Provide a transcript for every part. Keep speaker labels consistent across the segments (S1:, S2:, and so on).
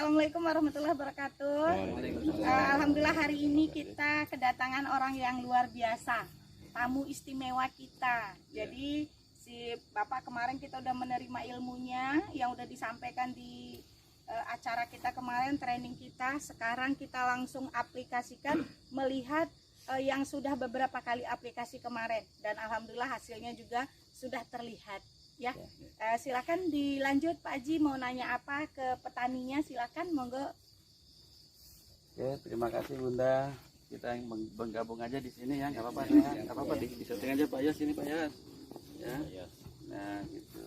S1: Assalamualaikum warahmatullahi wabarakatuh. Alhamdulillah hari ini kita kedatangan orang yang luar biasa, tamu istimewa kita. Jadi si Bapak kemarin kita udah menerima ilmunya yang udah disampaikan di acara kita kemarin, training kita. Sekarang kita langsung aplikasikan, melihat yang sudah beberapa kali aplikasi kemarin, dan alhamdulillah hasilnya juga sudah terlihat. Ya, silakan dilanjut Pak Haji, mau nanya apa ke petaninya, silakan, monggo.
S2: Oke, terima kasih Bunda. Kita yang bergabung aja di sini ya, nggak apa-apa ya, nggak apa-apa, di syuting aja Pak Yos, sini Pak Yos. Ya, nah gitu.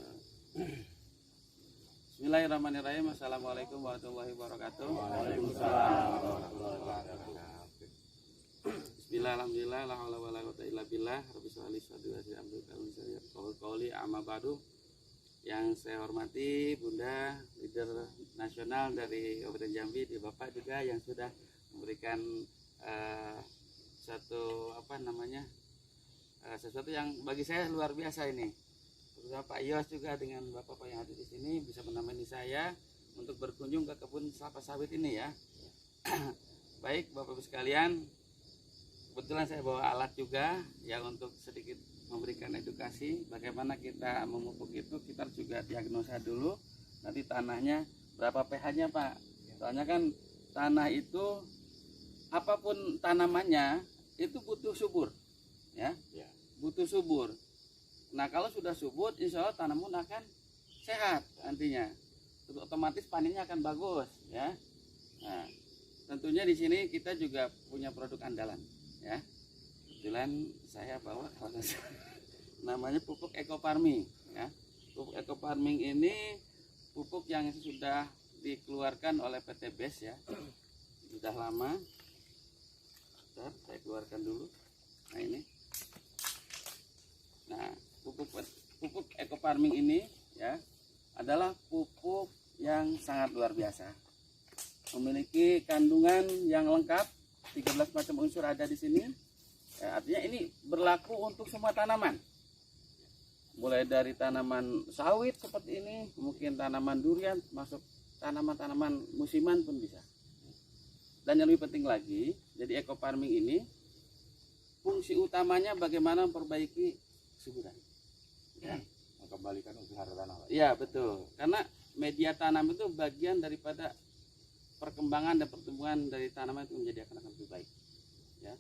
S2: Bismillahirrahmanirrahim. Assalamualaikum warahmatullahi wabarakatuh.
S3: Waalaikumsalam warahmatullahi wabarakatuh.
S2: Bismillah, alhamdulillah, la haula wala quwwata illa billah. Rabbi shrah li sadri wa yassir amri wahlul amma ba'du. Yang saya hormati Bunda, leader nasional dari Kabupaten Jambi, di Bapak juga yang sudah memberikan sesuatu yang bagi saya luar biasa ini. Terutama Pak Yos juga dengan Bapak yang ada di sini bisa menemani saya untuk berkunjung ke kebun kelapa sawit ini ya. Baik Bapak Ibu sekalian, kebetulan saya bawa alat juga ya untuk sedikit memberikan edukasi bagaimana kita memupuk itu. Kita juga diagnosa dulu nanti tanahnya berapa pH-nya Pak. Soalnya kan tanah itu apapun tanamannya itu butuh subur ya, butuh subur. Nah kalau sudah subur, insya Allah tanaman akan sehat nantinya, otomatis panennya akan bagus ya. Nah tentunya di sini kita juga punya produk andalan ya. Kebetulan saya bawa namanya pupuk eco farming ya. Pupuk eco farming ini pupuk yang sudah dikeluarkan oleh PT BES ya, sudah lama. Bentar, saya keluarkan dulu. Nah ini, nah pupuk eco farming ini ya adalah pupuk yang sangat luar biasa, memiliki kandungan yang lengkap, 13 macam unsur ada di sini. Ya, artinya ini berlaku untuk semua tanaman, mulai dari tanaman sawit seperti ini, mungkin tanaman durian, masuk tanaman-tanaman musiman pun bisa. Dan yang lebih penting lagi, jadi eco farming ini fungsi utamanya bagaimana memperbaiki kesuburan ya,
S3: Mengembalikan unsur hara tanah.
S2: iya betul, karena media tanam itu bagian daripada perkembangan dan pertumbuhan dari tanaman itu menjadi akan lebih baik ya.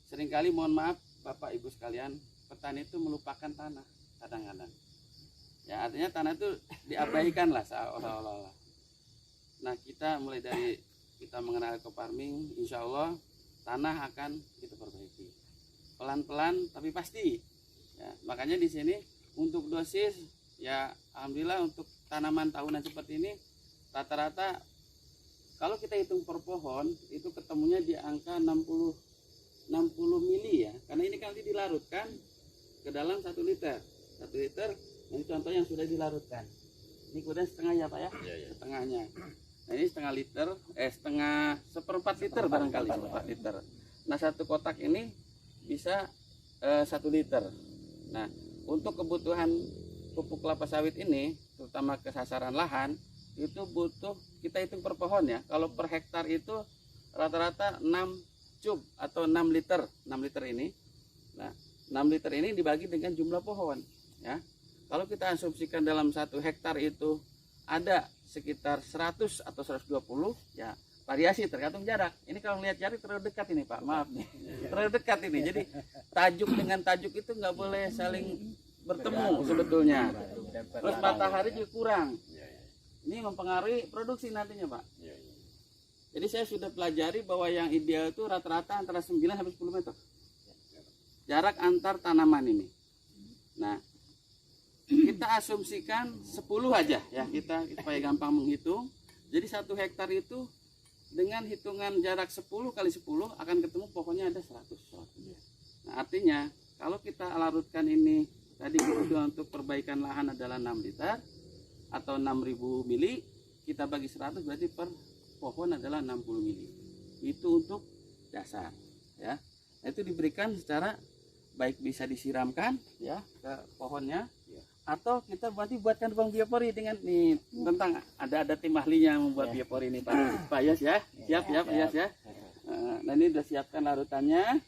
S2: Seringkali mohon maaf Bapak Ibu sekalian, petani itu melupakan tanah kadang-kadang ya, artinya tanah itu diabaikan lah seolah-olah. Nah kita mulai dari kita mengenal eco farming, insya Allah tanah akan kita perbaiki pelan-pelan tapi pasti ya. Makanya di sini untuk dosis ya, alhamdulillah untuk tanaman tahunan seperti ini rata-rata kalau kita hitung per pohon itu ketemunya di angka 60 mili ya, karena ini kan nanti dilarutkan ke dalam 1 liter. 1 liter ini contoh yang sudah dilarutkan. Ini kemudian setengah ya Pak ya, setengahnya. Nah ini setengah liter, seperempat liter barangkali, seperempat liter. Nah 1 kotak ini bisa 1 liter. Nah untuk kebutuhan pupuk kelapa sawit ini, terutama ke sasaran lahan, itu butuh kita hitung per pohon ya. Kalau per hektar itu rata-rata 6 cub atau 6 liter. 6 liter ini. Nah, 6 liter ini dibagi dengan jumlah pohon ya. Kalau kita asumsikan dalam 1 hektar itu ada sekitar 100 atau 120 ya, variasi tergantung jarak. Ini kalau lihat jarak terlalu dekat ini Pak, maaf nih. Terlalu dekat ini. Jadi tajuk dengan tajuk itu nggak boleh saling bertemu sebetulnya. Terus matahari juga kurang. Ini mempengaruhi produksi nantinya Pak. Jadi saya sudah pelajari bahwa yang ideal itu rata-rata antara 9 sampai 10 meter jarak antar tanaman ini. Nah kita asumsikan 10 aja ya, kita supaya gampang menghitung. Jadi 1 hektar itu dengan hitungan jarak 10 kali 10 akan ketemu pohonnya ada 100. Nah artinya kalau kita larutkan ini tadi kebutuhan untuk perbaikan lahan adalah 6 liter atau 6000 mili, kita bagi 100 berarti per pohon adalah 60 mili. Itu untuk dasar ya. Itu diberikan secara baik bisa disiramkan ya ke pohonnya atau kita buatkan lubang biopori dengan nih tentang ada tim ahlinya membuat biopori ini Pak Yas ya. Siap Pak Yas ya. Nah ini udah siapkan larutannya.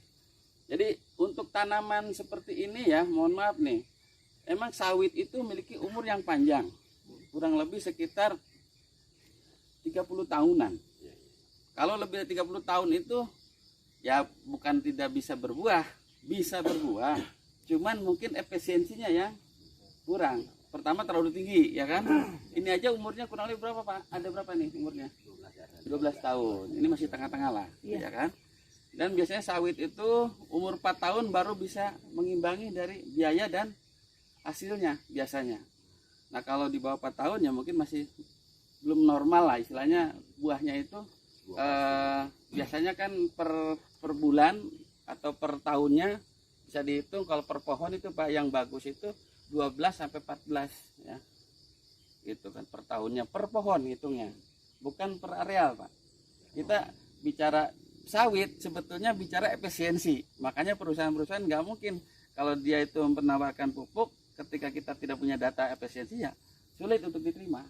S2: Jadi untuk tanaman seperti ini ya, mohon maaf nih, emang sawit itu memiliki umur yang panjang, kurang lebih sekitar 30 tahunan. Kalau lebih dari 30 tahun itu ya bukan tidak bisa berbuah, cuman mungkin efisiensinya yang kurang. Pertama terlalu tinggi ya kan. Ini aja umurnya kurang lebih berapa Pak? Ada berapa nih umurnya? 12 tahun. Ini masih tengah-tengah lah ya kan. Dan biasanya sawit itu umur 4 tahun baru bisa mengimbangi dari biaya dan hasilnya biasanya. Nah kalau di bawah 4 tahun ya mungkin masih belum normal lah istilahnya. Buahnya itu biasanya kan per bulan atau per tahunnya bisa dihitung. Kalau per pohon itu Pak yang bagus itu 12 sampai 14 ya. Itu kan per tahunnya, per pohon hitungnya. Bukan per areal Pak. Kita bicara sawit sebetulnya bicara efisiensi. Makanya perusahaan-perusahaan nggak mungkin kalau dia itu menawarkan pupuk ketika kita tidak punya data efisiensinya sulit untuk diterima.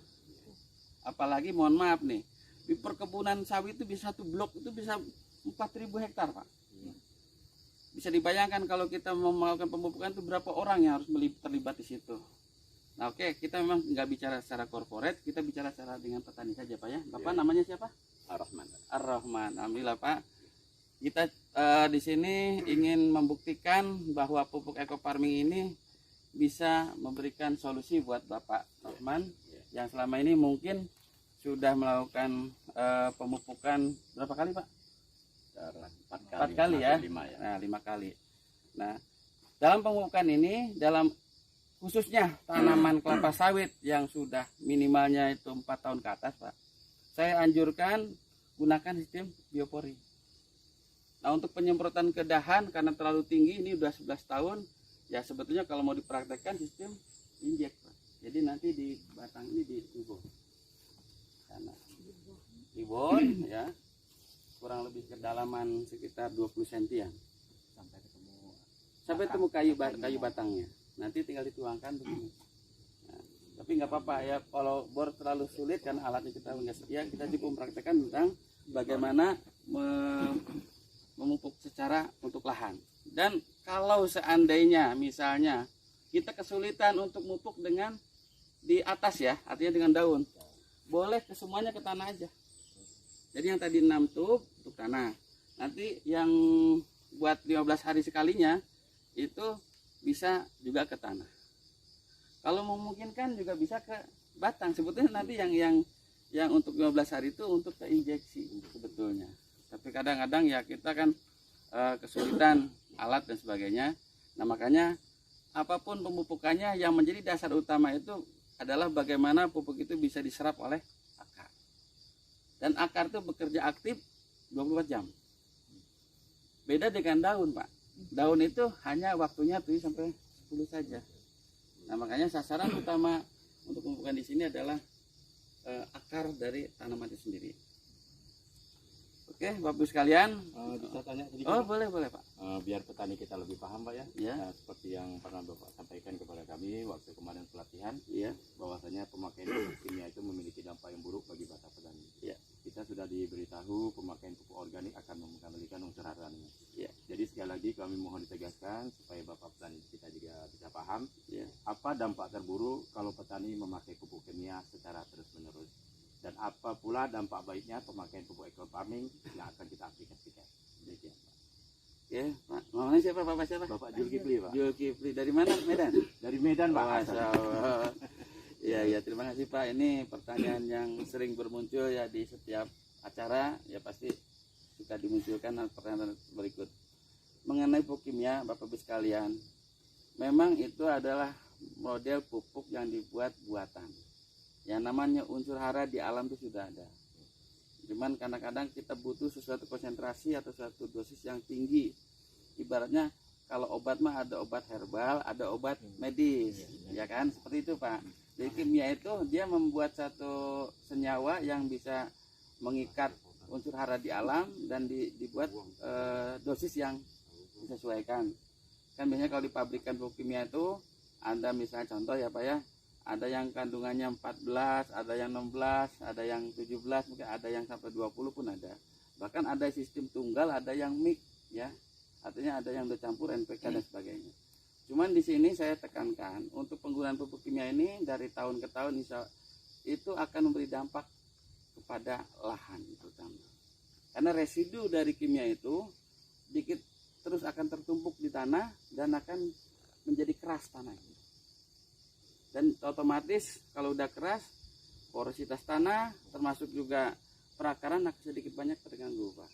S2: Apalagi mohon maaf nih, di perkebunan sawit itu bisa satu blok itu bisa 4.000 hektar Pak. Bisa dibayangkan kalau kita mau melakukan pemupukan itu berapa orang yang harus terlibat di situ. Nah oke, kita memang nggak bicara secara korporat, kita bicara secara dengan petani saja Pak ya. Bapak namanya siapa?
S3: Ar-Rahman.
S2: Ar-Rahman. Alhamdulillah Pak. Kita di sini ingin membuktikan bahwa pupuk eco farming ini bisa memberikan solusi buat Bapak Rahman yang selama ini mungkin sudah melakukan pemupukan berapa kali Pak? 4 kali ya.
S3: 5 ya.
S2: Nah 5 kali. Nah dalam pemupukan ini, dalam khususnya tanaman kelapa sawit yang sudah minimalnya itu 4 tahun ke atas Pak, saya anjurkan gunakan sistem biopori. Nah untuk penyemprotan ke dahan karena terlalu tinggi ini udah 11 tahun ya sebetulnya kalau mau dipraktekkan sistem injek Pak. Jadi nanti di batang ini dibon karena dibon ya kurang lebih kedalaman sekitar 20 sentian sampai ketemu kayu batangnya. Nanti tinggal dituangkan begini. Nah, tapi nggak apa-apa ya kalau bor terlalu sulit karena alatnya kita nggak sedia, kita juga mempraktekkan tentang bagaimana memupuk secara untuk lahan. Dan kalau seandainya misalnya kita kesulitan untuk memupuk dengan di atas ya, artinya dengan daun, boleh semuanya ke tanah aja. Jadi yang tadi 6 tub untuk tanah, nanti yang buat 15 hari sekalinya itu bisa juga ke tanah. Kalau memungkinkan juga bisa ke batang. Sebetulnya nanti yang untuk 15 hari itu untuk ke injeksi sebetulnya. Tapi kadang-kadang ya kita kan kesulitan alat dan sebagainya. Nah makanya apapun pemupukannya yang menjadi dasar utama itu adalah bagaimana pupuk itu bisa diserap oleh akar. Dan akar itu bekerja aktif 24 jam. Beda dengan daun Pak. Daun itu hanya waktunya 7 sampai 10 saja. Nah makanya sasaran utama untuk pemupukan di sini adalah akar dari tanaman itu sendiri. Oke, Bapak sekalian.
S3: Bisa tanya sedikit?
S2: Oh boleh Pak.
S3: Biar petani kita lebih paham Pak ya.
S2: Ya.
S3: Nah, seperti yang pernah Bapak sampaikan kepada kami waktu kemarin pelatihan,
S2: Iya.
S3: bahwasanya pemakaian pupuk kimia itu memiliki dampak yang buruk bagi bata petani.
S2: Iya.
S3: Kita sudah diberitahu pemakaian pupuk organik akan mengembalikan unsur hariannya.
S2: Iya.
S3: Jadi sekali lagi kami mohon ditegaskan supaya Bapak petani kita juga bisa paham
S2: Iya.
S3: apa dampak terburuk kalau petani memakai pupuk kimia secara terus-menerus. Dan apa pula dampak baiknya pemakaian pupuk eco farming yang akan kita aplikasikan. Demikian, Pak.
S2: Ya, Pak. Namanya siapa Bapak siapa?
S3: Bapak Zulkifli Pak.
S2: Zulkifli dari mana? Medan.
S3: Dari Medan Pak.
S2: Masya Allah. Ya, terima kasih Pak. Ini pertanyaan yang sering bermuncul ya di setiap acara, ya pasti suka dimunculkan pertanyaan berikut. Mengenai pupuk kimia, Bapak Ibu sekalian, memang itu adalah model pupuk yang dibuat buatan. Yang namanya unsur hara di alam itu sudah ada. Cuman kadang-kadang kita butuh sesuatu konsentrasi atau suatu dosis yang tinggi. Ibaratnya kalau obat mah ada obat herbal, ada obat medis, ya kan? Seperti itu Pak. Jadi kimia itu dia membuat satu senyawa yang bisa mengikat unsur hara di alam dan dibuat dosis yang disesuaikan. Kan biasanya kalau di pabrikan pupuk kimia itu ada misalnya contoh ya Pak ya, ada yang kandungannya 14, ada yang 16, ada yang 17, mungkin ada yang sampai 20 pun ada. Bahkan ada sistem tunggal, ada yang mix ya. Artinya ada yang udah campur NPK dan sebagainya. Cuman di sini saya tekankan untuk penggunaan pupuk kimia ini dari tahun ke tahun itu akan memberi dampak kepada lahan terutama. Karena residu dari kimia itu dikit terus akan tertumpuk di tanah dan akan menjadi keras tanahnya. Dan otomatis kalau udah keras, porositas tanah termasuk juga perakaran akan sedikit banyak terganggu Pak.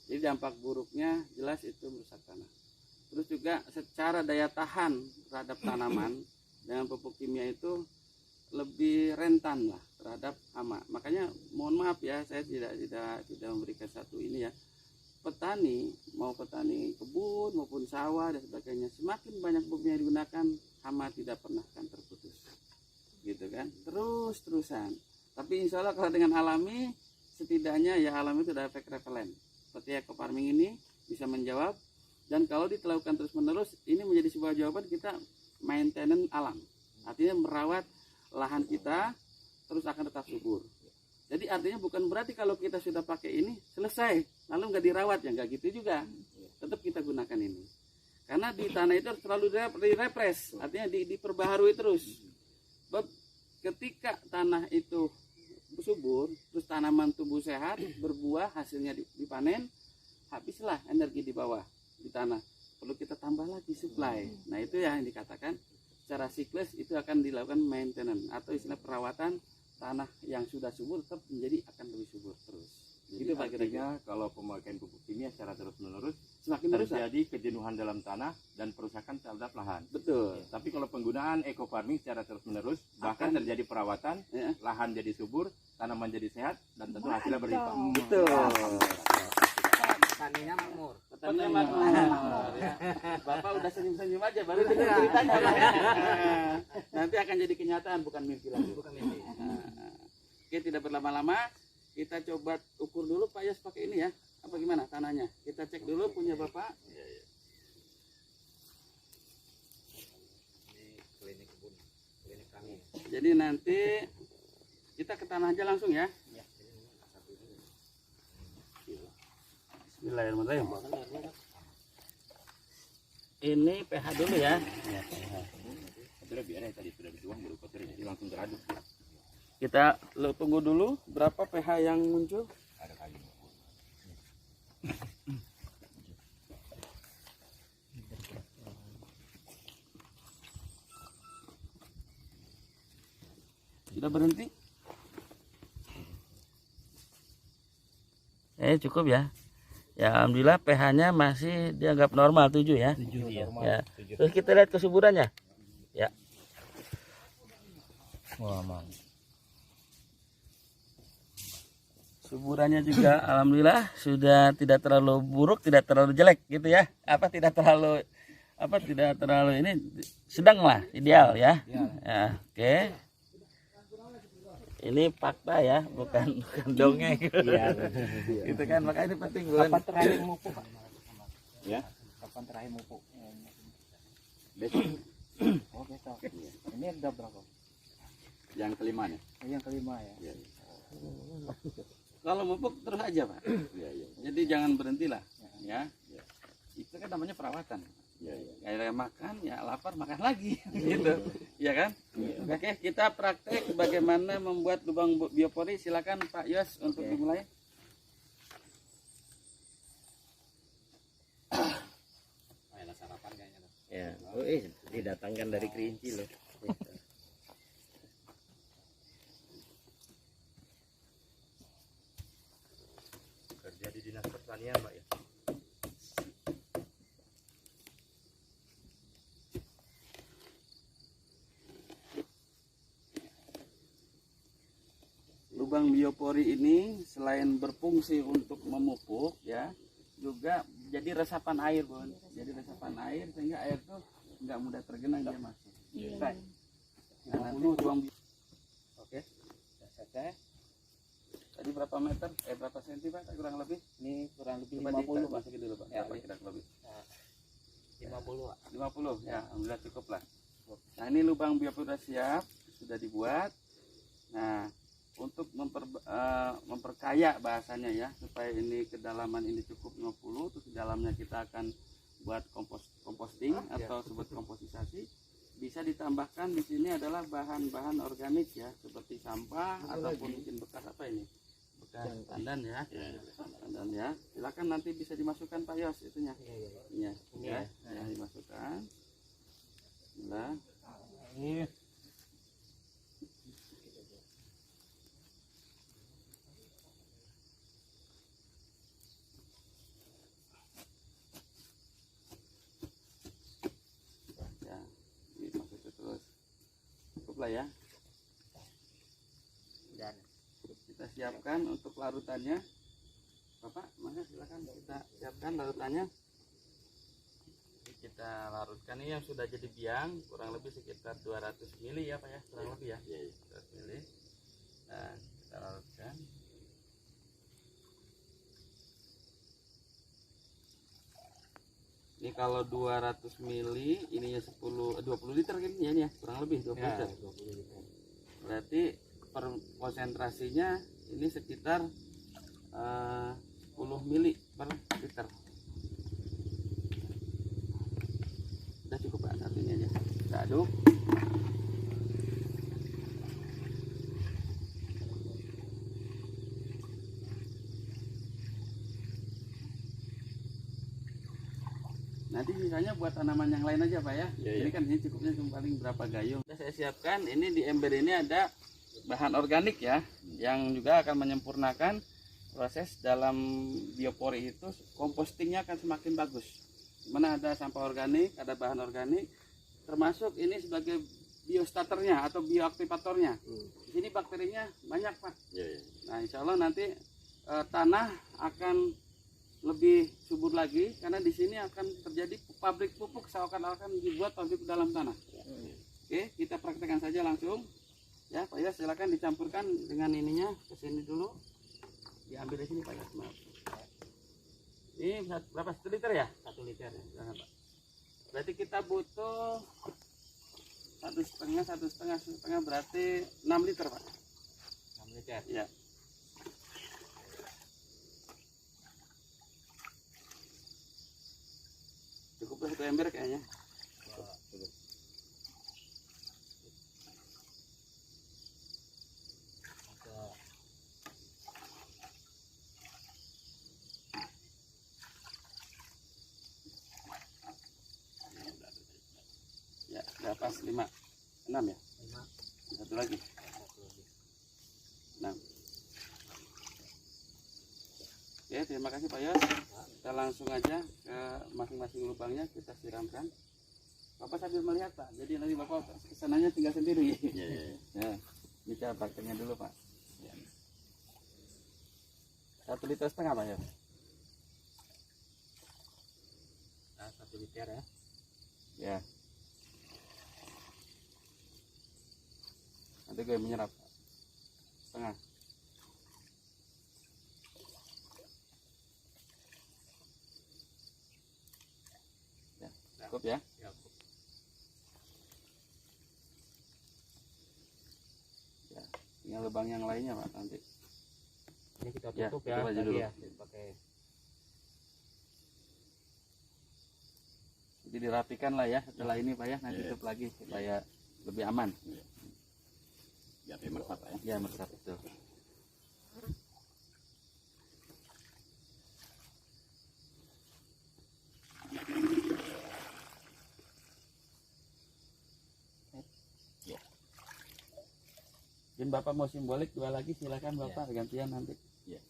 S2: Jadi dampak buruknya jelas itu merusak tanah. Terus juga secara daya tahan terhadap tanaman dengan pupuk kimia itu lebih rentan lah terhadap hama. Makanya mohon maaf ya, saya tidak memberikan satu ini ya. Petani, mau petani kebun maupun sawah dan sebagainya, semakin banyak pupuk yang digunakan, hama tidak pernah akan terputus. Gitu kan? Terus-terusan. Tapi insya Allah kalau dengan alami, setidaknya ya alami itu ada efek repelen. Seperti eco farming ini bisa menjawab. Dan kalau dilakukan terus-menerus, ini menjadi sebuah jawaban kita maintenance alam. Artinya merawat lahan kita terus akan tetap subur. Jadi artinya bukan berarti kalau kita sudah pakai ini selesai, lalu nggak dirawat ya, nggak gitu juga. Tetap kita gunakan ini. Karena di tanah itu selalu direpres, artinya diperbaharui terus. Sebab ketika tanah itu subur, terus tanaman tumbuh sehat, berbuah, hasilnya dipanen, habislah energi di bawah di tanah. Perlu kita tambah lagi supply. Nah itu yang dikatakan secara siklus itu akan dilakukan maintenance atau istilah perawatan tanah yang sudah subur tetap menjadi akan lebih subur terus.
S3: Jadi
S2: Itu Pak
S3: artinya kalau pemakaian pupuk kimia secara terus-menerus
S2: semakin merusak.
S3: terjadi kejenuhan dalam tanah dan perusakan terhadap lahan.
S2: Betul.
S3: Tapi kalau penggunaan eco farming secara terus-menerus bahkan terjadi perawatan,
S2: Ya.
S3: lahan jadi subur, tanaman jadi sehat dan tentu hasilnya berlimpah.
S2: Betul.
S4: Petaninya makmur.
S2: Petaninya makmur. Ya. Bapak udah senyum-senyum aja baru dengar ceritanya. Nanti akan jadi kenyataan bukan mimpi lagi.
S4: Bukan mimpi.
S2: Oke, tidak berlama-lama. Kita coba ukur dulu Pak Yos pakai ini ya. Apa gimana tanahnya? Kita cek dulu punya Bapak.
S4: Ini klinik kebun, klinik kami.
S2: Jadi nanti kita ke tanah aja langsung ya. Bismillahirrahmanirrahim. Ini pH dulu ya.
S3: Sudah biar tadi sudah dituang baru kotor jadi langsung teraduk.
S2: Kita tunggu dulu berapa pH yang muncul.
S3: Ada kali.
S2: Sudah berhenti? Cukup ya. Ya alhamdulillah pH-nya masih dianggap normal 7 ya.
S4: 7 ya.
S2: Ya. Terus kita lihat kesuburannya. Ya.
S4: Wah, man.
S2: Suburannya juga alhamdulillah sudah tidak terlalu buruk, tidak terlalu jelek gitu ya. Tidak terlalu ini sedang lah, ideal ya. Ya, oke. Ini fakta ya, bukan dongeng.
S4: Iya.
S2: Gitu kan, makanya ini penting Bun.
S4: Kapan terakhir mupuk, Pak?
S3: Ya.
S4: Kapan terakhir mupuk?
S3: Besok.
S4: Oh, besok. Ini udah berapa?
S3: Yang kelima nih.
S4: Oh, yang kelima ya.
S3: Iya.
S2: Kalau mupuk terus aja Pak.
S3: Iya, iya.
S2: Jadi jangan berhentilah ya. Itu kan namanya perawatan.
S3: Iya, iya.
S2: Kayak makan ya lapar makan lagi gitu. Ya kan? Oke, kita praktek bagaimana membuat lubang biopori. Silakan Pak Yos untuk dimulai.
S4: Enak sarapan kayaknya.
S5: Ya, didatangkan dari Kerinci loh.
S3: Kerja di dinas pertanian, Pak ya.
S2: Lubang biopori ini selain berfungsi untuk memupuk ya, juga jadi resapan air Bun. Jadi resapan air sehingga air tuh nggak mudah tergenang dia masuk. Baik. Nah, nanti buang oke.
S4: Oke.
S2: Tadi berapa meter? Berapa senti Pak? Kurang lebih?
S4: Ini kurang lebih
S2: Coba
S4: 50, Pak.
S2: masukin dulu Pak.
S4: Ya,
S2: Berapa
S4: ini.
S2: kira lebih?
S4: 50, Pak.
S2: 50 ya, alhamdulillah cukup lah. Nah, ini lubang biopori sudah siap, sudah dibuat. Nah, untuk memperkaya bahasanya ya, supaya ini kedalaman ini cukup 50, terus di dalamnya kita akan buat composting atau sebut komposisasi. Bisa ditambahkan di sini adalah bahan-bahan organik ya, seperti sampah ataupun mungkin bekas apa ini? Bekas pandan ya. Pandan ya. Silakan nanti bisa dimasukkan Pak Yos itunya. Iya. Ya, dimasukkan. Nah,
S4: Ini
S2: ya, dimasukkan terus. Cukup lah ya.
S5: Dan
S2: Kita siapkan untuk larutannya. Bapak, maka silakan kita siapkan larutannya. Kita larutkan ini yang sudah jadi biang, kurang lebih sekitar 200 mili ya Pak ya, kurang lebih ya. 200 mili. Nah, kita larutkan. Ini kalau 200 mili, ininya 20 liter kan ya, ini ya, kurang lebih 20 liter.
S4: 20 liter.
S2: Berarti per konsentrasinya ini sekitar 10 mili per liter. Udah cukup Pak, satu ini aja. Kita aduk. Nanti sisanya buat tanaman yang lain aja Pak ya. Ini kan ini cukupnya cuma paling berapa gayung. Sudah saya siapkan, ini di ember ini ada bahan organik ya, yang juga akan menyempurnakan proses dalam biopori itu, kompostingnya akan semakin bagus. Mana ada sampah organik, ada bahan organik, termasuk ini sebagai biostarternya atau bioaktivatornya. Di sini bakterinya banyak Pak. Nah, insya Allah nanti tanah akan lebih subur lagi karena di sini akan terjadi pabrik pupuk seakan-akan dibuat pabrik dalam tanah. Oke, kita praktekkan saja langsung. Ya, Pak Yos silakan dicampurkan dengan ininya ke sini dulu. Diambil di sini Pak Yos. Maaf. Ini berapa? 1 liter ya? 1 liter ya. Jangan, Pak. Berarti kita butuh 1,5 berarti 6 liter Pak.
S4: 6 liter.
S2: Ya. Cukup lah 1 ember kayaknya. Ya, udah pas 5, 6 ya. 1 lagi. 6. Oke, terima kasih Pak Yos. Kita langsung aja ke masing-masing lubangnya kita siramkan. Bapak sambil melihat Pak, jadi nanti Bapak kesananya tinggal sendiri. Ya, bicara prakteknya dulu Pak. 1,5 liter Pak Yos.
S4: Nah, 1 liter ya.
S2: Ya. Nanti gue menyerap setengah. Ya, cukup ya.
S4: Ya.
S2: Ya, tinggal lubang yang lainnya Pak nanti.
S4: Ini kita
S2: Ya,
S4: tutup
S2: tutup aja
S4: tadi
S2: dulu.
S4: ya, pakai.
S2: Jadi dirapikan lah ya setelah ini Pak ya, nanti tutup lagi supaya lebih aman.
S3: Biar dia meresap Pak ya.
S2: Ya, meresap itu. Mungkin Bapak mau simbolik 2 lagi, silakan Bapak gantian nanti.
S3: Ya.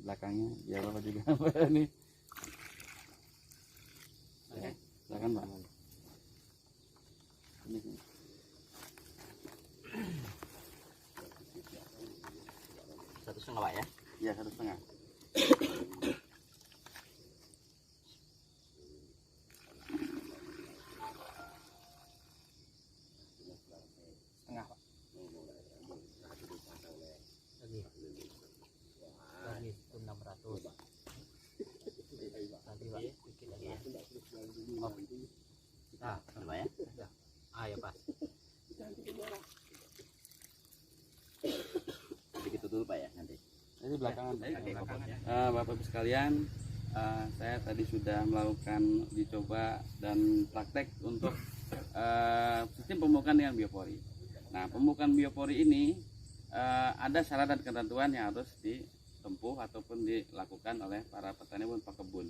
S2: Belakangnya biar Bapak juga nih. Ya, silakan Pak. Ini.
S5: 1,5 Pak ya.
S2: Ya, 1,5.
S4: Setengah Pak. Lagi itu 600. Nanti Pak, dikit lagi ya. Oh. Nah,
S5: Pak ya.
S4: ya. Ah ya Pak.
S2: Bapak Ibu sekalian, saya tadi sudah melakukan dicoba dan praktek untuk sistem pemupukan dengan biopori. Nah, pemupukan biopori ini ada syarat dan ketentuan yang harus ditempuh ataupun dilakukan oleh para petani maupun pekebun.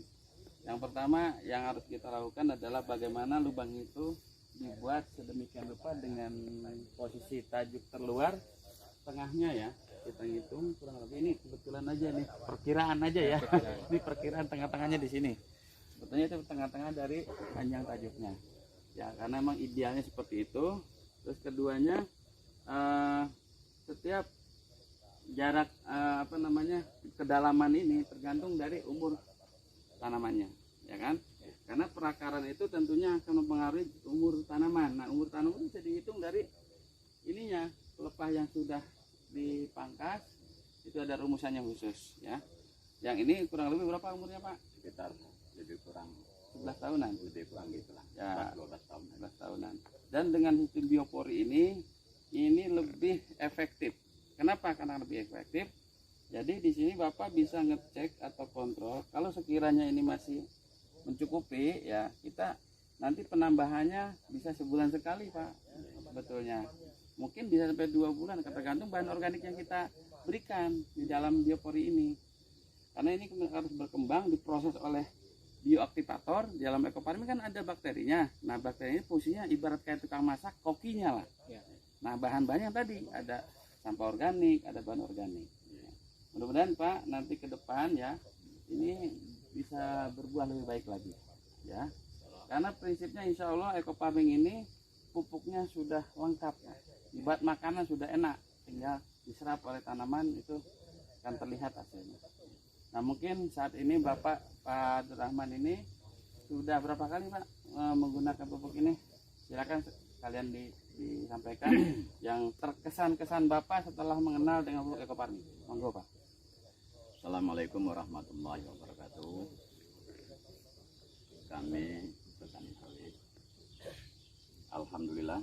S2: Yang pertama yang harus kita lakukan adalah bagaimana lubang itu dibuat sedemikian rupa dengan posisi tajuk terluar, tengahnya ya. Kita hitung kurang lebih, ini kebetulan aja nih, perkiraan aja ya. Ini perkiraan tengah-tengahnya di sini. Sebetulnya itu tengah-tengah dari panjang tajuknya. Ya, karena memang idealnya seperti itu. Terus keduanya setiap jarak kedalaman ini tergantung dari umur tanamannya, ya kan? Karena perakaran itu tentunya akan mempengaruhi umur tanaman. Nah, umur tanaman bisa dihitung dari ininya, pelepah yang sudah dipangkas itu ada rumusannya khusus ya. Yang ini kurang lebih berapa umurnya Pak?
S3: Sekitar lebih kurang
S2: 11 tahunan.
S3: lebih kurang gitulah.
S2: Ya,
S3: 12 tahun.
S2: 11 tahunan. Dan dengan sistem biopori ini lebih efektif. Kenapa? Karena lebih efektif. Jadi di sini Bapak bisa ngecek atau kontrol kalau sekiranya ini masih mencukupi ya, kita nanti penambahannya bisa sebulan sekali Pak. Sebetulnya mungkin bisa sampai 2 bulan, tergantung bahan organik yang kita berikan di dalam biopori ini. Karena ini harus berkembang, diproses oleh bioaktivator. Di dalam ekofarming kan ada bakterinya. Nah, bakteri ini fungsinya ibarat kayak tukang masak, kokinya lah. Nah, bahan-bahan yang tadi ada sampah organik, ada bahan organik. Mudah-mudahan Pak nanti ke depan ya ini bisa berbuah lebih baik lagi ya. Karena prinsipnya insya Allah ekofarming ini pupuknya sudah lengkap ya. Buat makanan sudah enak, tinggal diserap oleh tanaman itu akan terlihat hasilnya. Nah, mungkin saat ini Bapak Pak Abdurrahman ini sudah berapa kali Pak menggunakan pupuk ini? Silakan kalian disampaikan yang terkesan-kesan Bapak setelah mengenal dengan pupuk ekofarming. Monggo Pak.
S3: Assalamualaikum warahmatullahi wabarakatuh. Kami petani sawit, alhamdulillah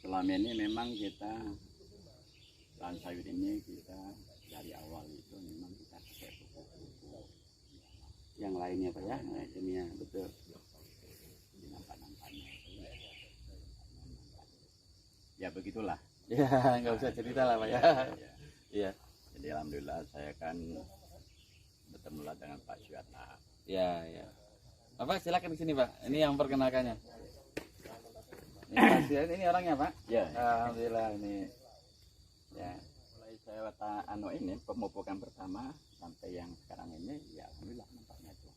S3: selama ini memang kita lahan sawit ini kita dari awal itu memang kita pakai pupuk
S2: Yang lainnya Pak ya, nah, kimia betul.
S3: nampak-nampaknya ya begitulah.
S2: Ya nggak usah cerita lah Pak ya. Iya.
S3: Jadi alhamdulillah saya kan bertemu dengan Pak Syuatna.
S2: Ya ya. Bapak silakan di sini Pak. Ini yang perkenalkannya. Ini orangnya Pak.
S3: Ya.
S2: Alhamdulillah ini. Ya.
S3: Mulai saya ini pemupukan pertama sampai yang sekarang ini ya alhamdulillah nampaknya itu.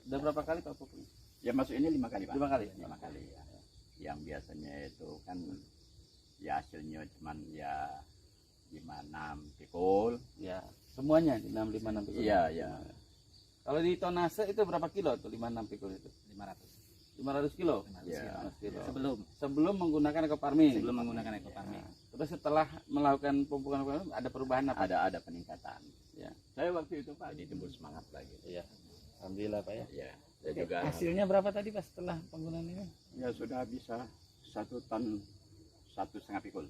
S2: Udah berapa kali Pak pupuknya?
S3: Ya masuk ini 5 kali Pak.
S2: 5 kali.
S3: 5 kali ya. Yang biasanya itu kan ya hasilnya cuman ya 5-6 pikul.
S2: Ya, semuanya di 656 pikul.
S3: Iya, ya.
S2: Kalau di tonase itu berapa kilo tuh 56 pikul itu? 500 kilo.
S3: Ya.
S2: 500 kilo.
S4: Sebelum
S2: menggunakan ekofarming.
S4: menggunakan ekofarming.
S2: Terus setelah melakukan pemupukan ada perubahan apa?
S3: Ada peningkatan.
S2: Ya.
S3: Saya waktu itu Pak ditimbul semangat lagi.
S2: Iya. Alhamdulillah Pak ya.
S3: Ya. Saya juga
S2: Hasilnya berapa tadi Pak setelah penggunaan ini?
S3: ya sudah bisa 1 ton 1,5 pikul.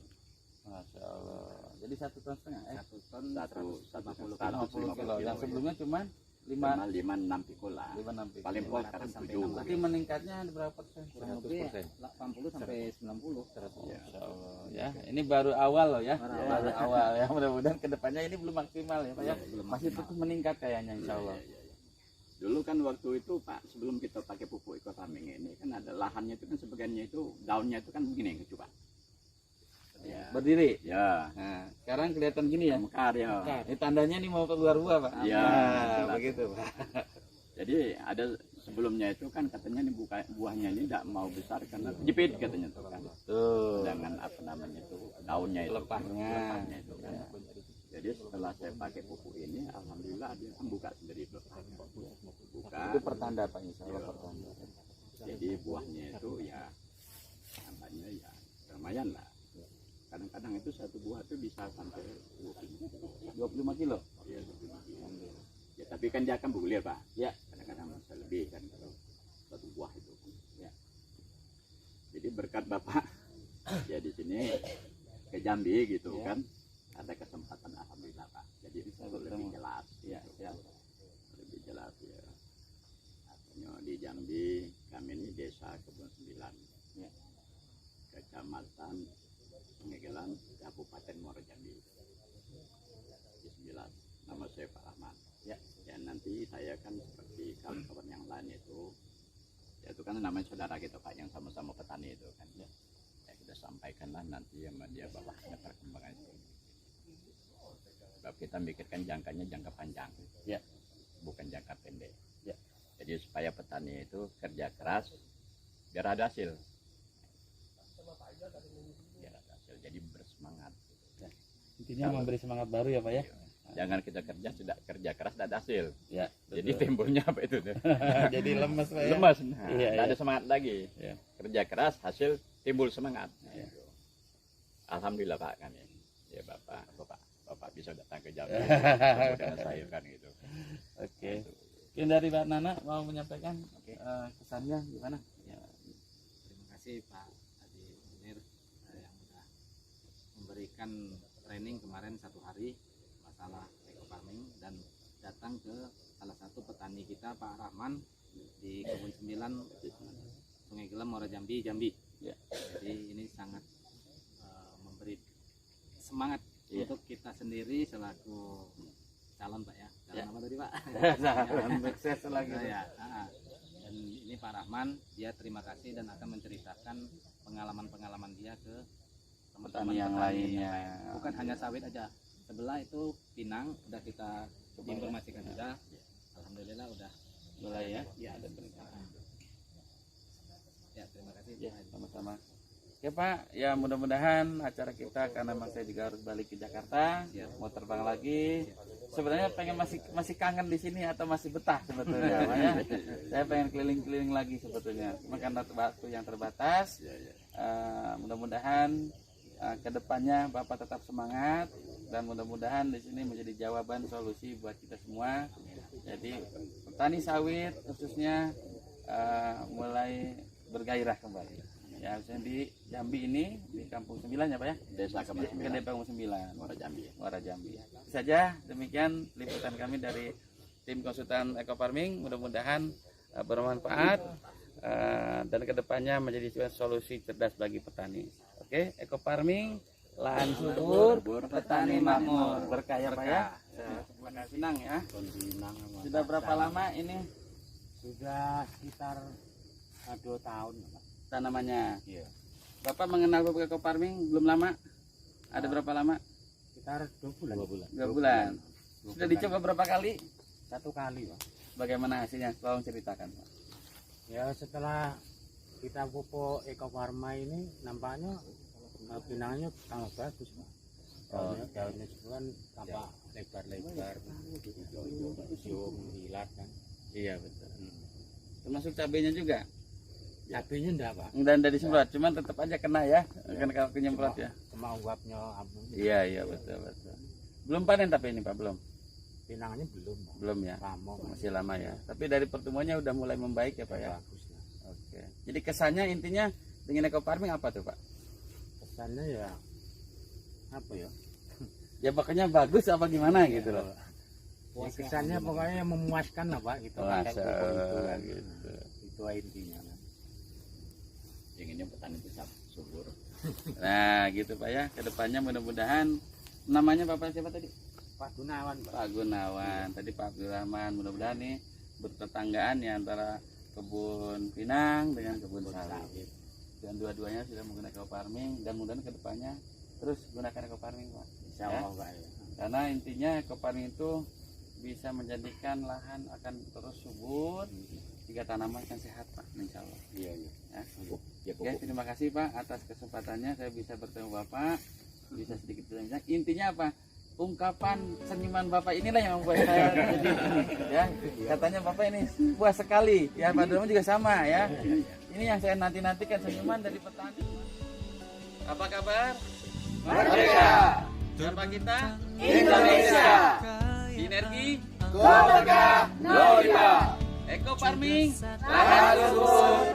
S2: Masya Allah. Jadi 1,5 ton.
S3: 1 ton 150
S2: kilo. Yang sebelumnya cuma
S3: 5-6 pikul lah.
S2: 5-6 pikul.
S3: Paling pol sekarang 7.
S2: Berarti meningkatnya ada berapa persen?
S4: 100%. 80 sampai 90.
S2: Masya Allah ya. Ini baru awal loh ya. Baru awal ya. Mudah-mudahan kedepannya ini belum maksimal ya Pak ya. Masih terus meningkat kayaknya insya Allah.
S3: Dulu kan waktu itu Pak sebelum kita pakai pupuk ekofarming ini kan ada lahannya itu kan sebagiannya itu daunnya itu kan begini coba. Ya.
S2: Berdiri.
S3: Ya.
S2: Nah, sekarang kelihatan gini ya.
S3: Mekar ya.
S2: Ini tandanya nih mau keluar buah Pak.
S3: Ya.
S2: Nah, begitu Pak.
S3: Jadi ada sebelumnya itu kan katanya nih buahnya ini tidak mau besar karena jepit katanya tuh kan.
S2: Tuh.
S3: Dengan apa namanya itu daunnya itu.
S2: Lepahnya.
S3: Itu kan. Jadi setelah saya pakai pupuk ini, alhamdulillah dia kan buka sendiri lepahnya. Buka.
S2: Itu pertanda Pak insya Allah pertanda.
S3: Jadi buahnya itu ya namanya ya lumayan lah. Kadang-kadang itu satu buah itu bisa sampai
S2: 25 kilo.
S3: Ya, 25 kilo. Ya, tapi kan dia akan bergulir Pak.
S2: Ya.
S3: Kadang-kadang bisa lebih kan kalau satu buah itu. Ya. Jadi berkat Bapak ya di sini ke Jambi gitu
S2: Ya.
S3: kan ada kesempatan alhamdulillah Pak. Jadi jadi bisa lebih jelas. Ya, lebih jelas ya. Artinya di Jambi kami ini desa Kebun Sembilan, ya. Kecamatan Pengegelan, Kabupaten Muara Jambi. Di 9. Nama saya Pak Rahman. Ya, dan nanti saya kan seperti kawan-kawan yang lain itu kan namanya saudara gitu Pak, yang sama-sama petani itu kan. Ya, kita sampaikanlah nanti sama dia bawahnya perkembangan itu. Sebab kita mikirkan jangkanya jangka panjang, ya, bukan jangka pendek. Ya. Jadi supaya petani itu kerja keras biar ada hasil. Biar ada hasil, jadi bersemangat. Ya.
S2: Intinya memberi semangat baru ya Pak ya.
S3: Jangan kita kerja keras tidak ada hasil.
S2: Ya,
S3: jadi timbulnya apa itu?
S2: Jadi lemas Pak ya.
S3: Lemas. Nah,
S2: iya,
S3: tidak ada semangat lagi.
S2: Ya.
S3: Kerja keras, hasil timbul semangat. Ya. Alhamdulillah Pak kami. Ya Bapak bisa datang ke Jambi dengan saya kan gitu.
S2: Oke. Mungkin dari Mbak Nana mau menyampaikan kesannya gimana?
S4: Ya, terima kasih Pak Adi Munir yang sudah memberikan training kemarin 1 hari masalah eco farming dan datang ke salah satu petani kita Pak Rahman di Kebun Sembilan, Sungai Gelem, Muara Jambi, Jambi.
S2: Ya.
S4: Jadi ini sangat memberi semangat untuk kita sendiri selaku calon Pak ya. Calon apa tadi Pak?
S2: Sukses lagi.
S4: Ya. Dan ini Pak Rahman, dia terima kasih dan akan menceritakan pengalaman-pengalaman dia ke teman-teman
S2: Petani yang lainnya.
S4: Bukan hanya sawit aja. Sebelah itu pinang udah kita informasikan sudah. Alhamdulillah udah
S2: Mulai ya.
S4: Ya, ada peningkatan. Ya, terima kasih.
S2: Ya, sama-sama. Oke Pak, ya mudah-mudahan acara kita, karena memang saya juga harus balik ke Jakarta, mau terbang lagi. Sebenarnya pengen masih kangen di sini atau masih betah sebetulnya, Pak ya. Saya pengen keliling-keliling lagi sebetulnya. Cuma karena waktu yang terbatas, mudah-mudahan kedepannya Bapak tetap semangat dan mudah-mudahan di sini menjadi jawaban solusi buat kita semua. Jadi petani sawit khususnya mulai bergairah kembali. Ya, misalnya di Jambi ini, di Kampung 9 ya Pak ya?
S3: Desa Kebun Sembilan,
S2: Kampung 9,
S3: Muara Jambi.
S2: Muara Jambi. Itu saja, demikian liputan kami dari tim konsultan Eco Farming. Mudah-mudahan bermanfaat dan kedepannya menjadi solusi cerdas bagi petani. Oke, Eco Farming, lahan subur, petani makmur, berkah ya Pak ya. Senang ya. Sudah berapa lama ini?
S5: Sudah sekitar 2 tahun Pak.
S2: Tanamannya.
S5: Iya.
S2: Bapak mengenal Pupuk Eco Farming belum lama? Ada berapa lama?
S5: Sekitar 2 bulan.
S2: 2 bulan. Sudah dicoba berapa kali?
S5: 1 kali Pak.
S2: Bagaimana hasilnya? Tolong ceritakan Pak.
S5: Ya setelah kita pupuk Eco Farma ini nampaknya pinangnya tambah bagus Pak. Daunnya kan tampak lebar-lebar, hijau mengkilat kan.
S2: Iya betul. Termasuk cabenya juga?
S5: Cabenya enggak Pak.
S2: Dan dari semprot, cuman tetap aja kena ya, kan kalau penyemprot ya.
S5: Cuma uapnya amun.
S2: Iya betul. Belum panen tapi ini Pak, belum?
S5: Pinangnya belum Pak.
S2: Belum ya?
S5: Lama,
S2: Masih lama ya. Tapi dari pertumbuhannya udah mulai membaik ya Pak ya?
S5: Bagus lah.
S2: Oke. Jadi kesannya intinya dengan Eco Farming apa tuh Pak?
S5: Kesannya ya apa ya?
S2: Ya pokoknya bagus apa gimana gitu loh.
S5: Ya, kesannya pokoknya memuaskan lah Pak gitu.
S2: Masa
S5: itu kan.
S2: gitu.
S5: Itu intinya kan.
S3: Inginnya petani bisa subur.
S2: Nah gitu Pak ya, kedepannya mudah-mudahan. Namanya Bapak siapa tadi?
S5: Pak Gunawan Pak.
S2: Pak Gunawan, tadi Pak Abdurrahman. Mudah-mudahan nih bertetanggaan ya antara kebun pinang dengan kebun sawit. Dan dua-duanya sudah menggunakan Eco Farming dan mudah-mudahan kedepannya terus gunakan Eco Farming Pak.
S5: Insya Allah Pak ya.
S2: Karena intinya Eco Farming itu bisa menjadikan lahan akan terus subur, jika tanaman akan sehat Pak, insya Allah.
S3: Iya.
S2: Ya.
S3: Ya,
S2: Oke, terima kasih Pak atas kesempatannya saya bisa bertemu Bapak, bisa sedikit berbincang. Intinya apa? Ungkapan senyuman Bapak inilah yang membuat saya jadi ini, ya. Katanya Bapak ini puas sekali, ya Pak Durman juga sama ya. Ini yang saya nantikan senyuman dari petani. Apa kabar? Merdeka. Siapa kita? Indonesia. Sinergi. Keluarga Nolita. Eco Farming. Lahan subur.